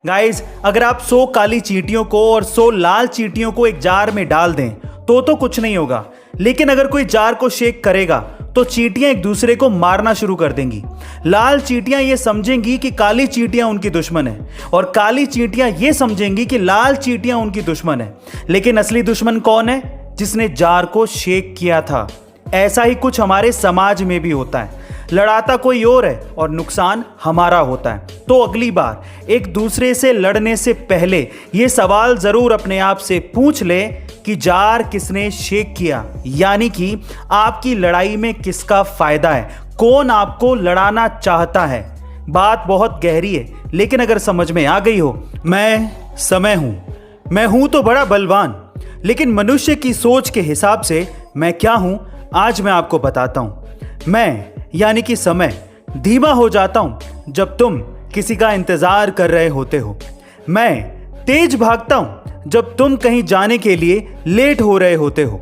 Guys, अगर आप 100 काली चींटियों को और 100 लाल चींटियों को एक जार में डाल दें तो कुछ नहीं होगा। लेकिन अगर कोई जार को शेक करेगा तो चींटियां एक दूसरे को मारना शुरू कर देंगी। लाल चींटियां ये समझेंगी कि काली चींटियां उनकी दुश्मन है और काली चींटियां ये समझेंगी कि लाल चींटियां उनकी दुश्मन है। लेकिन असली दुश्मन कौन है? जिसने जार को शेक किया था। ऐसा ही कुछ हमारे समाज में भी होता है। लड़ाता कोई और है और नुकसान हमारा होता है। तो अगली बार एक दूसरे से लड़ने से पहले ये सवाल जरूर अपने आप से पूछ ले कि जार किसने शेक किया, यानी कि आपकी लड़ाई में किसका फायदा है, कौन आपको लड़ाना चाहता है। बात बहुत गहरी है, लेकिन अगर समझ में आ गई हो, मैं समय हूं, मैं हूं तो बड़ा बलवान, लेकिन मनुष्य की सोच के हिसाब से मैं क्या हूं, आज मैं आपको बताता हूं। मैं यानी कि समय धीमा हो जाता हूं जब तुम किसी का इंतजार कर रहे होते हो। मैं तेज भागता हूं जब तुम कहीं जाने के लिए लेट हो रहे होते हो।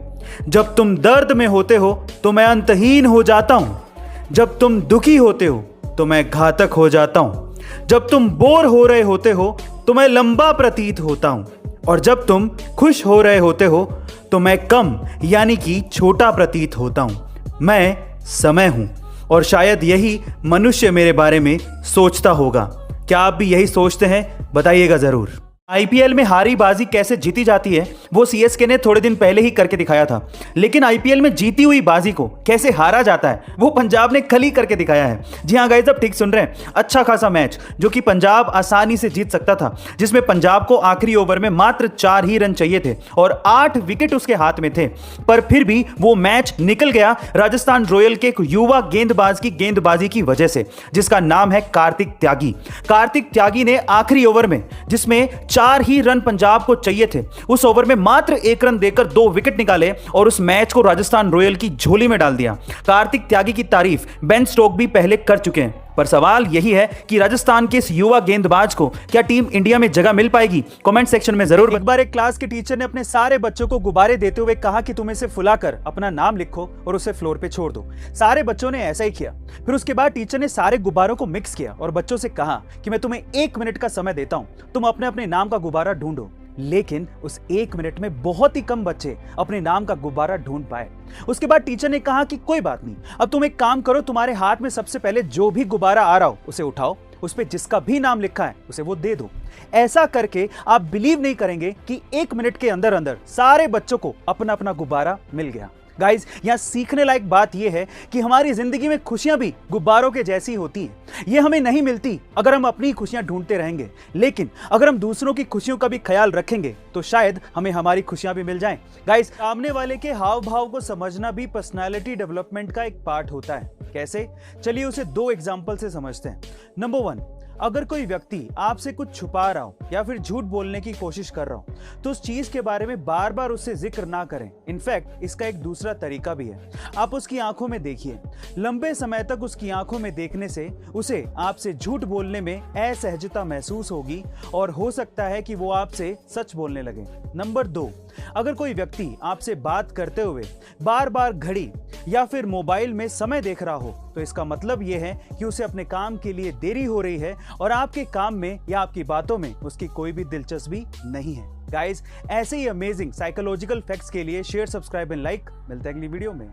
जब तुम दर्द में होते हो तो मैं अंतहीन हो जाता हूं। जब तुम दुखी होते हो तो मैं घातक हो जाता हूं। जब तुम बोर हो रहे होते हो तो मैं लंबा प्रतीत होता हूं। और जब तुम खुश हो रहे होते हो तो मैं कम यानी कि छोटा प्रतीत होता हूं। मैं समय हूं और शायद यही मनुष्य मेरे बारे में सोचता होगा। क्या आप भी यही सोचते हैं? बताइएगा जरूर। आईपीएल में हारी बाजी कैसे जीती जाती है वो सीएसके ने थोड़े दिन पहले ही करके दिखाया था। लेकिन आईपीएल में जीती हुई बाजी को कैसे हारा जाता है वो पंजाब ने कल ही करके दिखाया है। जी हाँ गाइस, आप ठीक सुन रहे हैं। अच्छा खासा मैच जो कि पंजाब आसानी से जीत सकता था, जिसमें पंजाब को आखिरी ओवर में मात्र 4 ही रन चाहिए थे और 8 विकेट उसके हाथ में थे, पर फिर भी वो मैच निकल गया राजस्थान रॉयल के एक युवा गेंदबाज की गेंदबाजी की वजह से, जिसका नाम है कार्तिक त्यागी। कार्तिक त्यागी ने आखिरी ओवर में, जिसमें 4 ही रन पंजाब को चाहिए थे, उस ओवर में मात्र 1 रन देकर 2 विकेट निकाले और उस मैच को राजस्थान रॉयल की झोली में डाल दिया। कार्तिक त्यागी की तारीफ बेन स्टोक भी पहले कर चुके हैं, पर सवाल यही है कि राजस्थान के इस युवा गेंदबाज को क्या टीम इंडिया में जगह मिल पाएगी? कमेंट सेक्शन में जरूर। एक बार एक क्लास के टीचर ने अपने सारे बच्चों को गुब्बारे देते हुए कहा कि तुम इसे फुलाकर अपना नाम लिखो और उसे फ्लोर पे छोड़ दो। सारे बच्चों ने ऐसा ही किया। फिर उसके बाद टीचर ने सारे गुब्बारों को मिक्स किया और बच्चों से कहा कि मैं तुम्हें 1 मिनट का समय देता हूं, तुम अपने अपने नाम का गुब्बारा ढूंढो। लेकिन उस 1 मिनट में बहुत ही कम बच्चे अपने नाम का गुब्बारा ढूंढ पाए। उसके बाद टीचर ने कहा कि कोई बात नहीं, अब तुम एक काम करो, तुम्हारे हाथ में सबसे पहले जो भी गुब्बारा आ रहा हो उसे उठाओ, उस पे जिसका भी नाम लिखा है उसे वो दे दो। ऐसा करके आप बिलीव नहीं करेंगे कि 1 मिनट के अंदर अंदर सारे बच्चों को अपना अपना गुब्बारा मिल गया। गाइस, यहां सीखने लायक बात यह है कि हमारी जिंदगी में खुशियां भी गुब्बारों के जैसी होती हैं। ये हमें नहीं मिलती अगर हम अपनी खुशियां ढूंढते रहेंगे, लेकिन अगर हम दूसरों की खुशियों का भी ख्याल रखेंगे तो शायद हमें हमारी खुशियां भी मिल जाएं। गाइस, सामने वाले के हाव भाव को समझना भी पर्सनालिटी डेवलपमेंट का एक पार्ट होता है। कैसे? चलिए उसे 2 एग्जाम्पल से समझते हैं। नंबर 1, अगर कोई व्यक्ति आपसे कुछ छुपा रहा हो या फिर झूठ बोलने की कोशिश कर रहा हो तो उस चीज के बारे में बार बार उससे जिक्र ना करें। इनफैक्ट इसका एक दूसरा तरीका भी है। आप उसकी आंखों में देखिए। लंबे समय तक उसकी आंखों में देखने से उसे आपसे झूठ बोलने में असहजता महसूस होगी और हो सकता है कि वो आपसे सच बोलने लगे। नंबर 2, अगर कोई व्यक्ति आपसे बात करते हुए बार बार घड़ी या फिर मोबाइल में समय देख रहा हो तो इसका मतलब यह है कि उसे अपने काम के लिए देरी हो रही है और आपके काम में या आपकी बातों में उसकी कोई भी दिलचस्पी नहीं है। गाइस, ऐसे ही अमेजिंग साइकोलॉजिकल फैक्ट्स के लिए शेयर, सब्सक्राइब एंड लाइक। मिलते हैं अगली वीडियो में।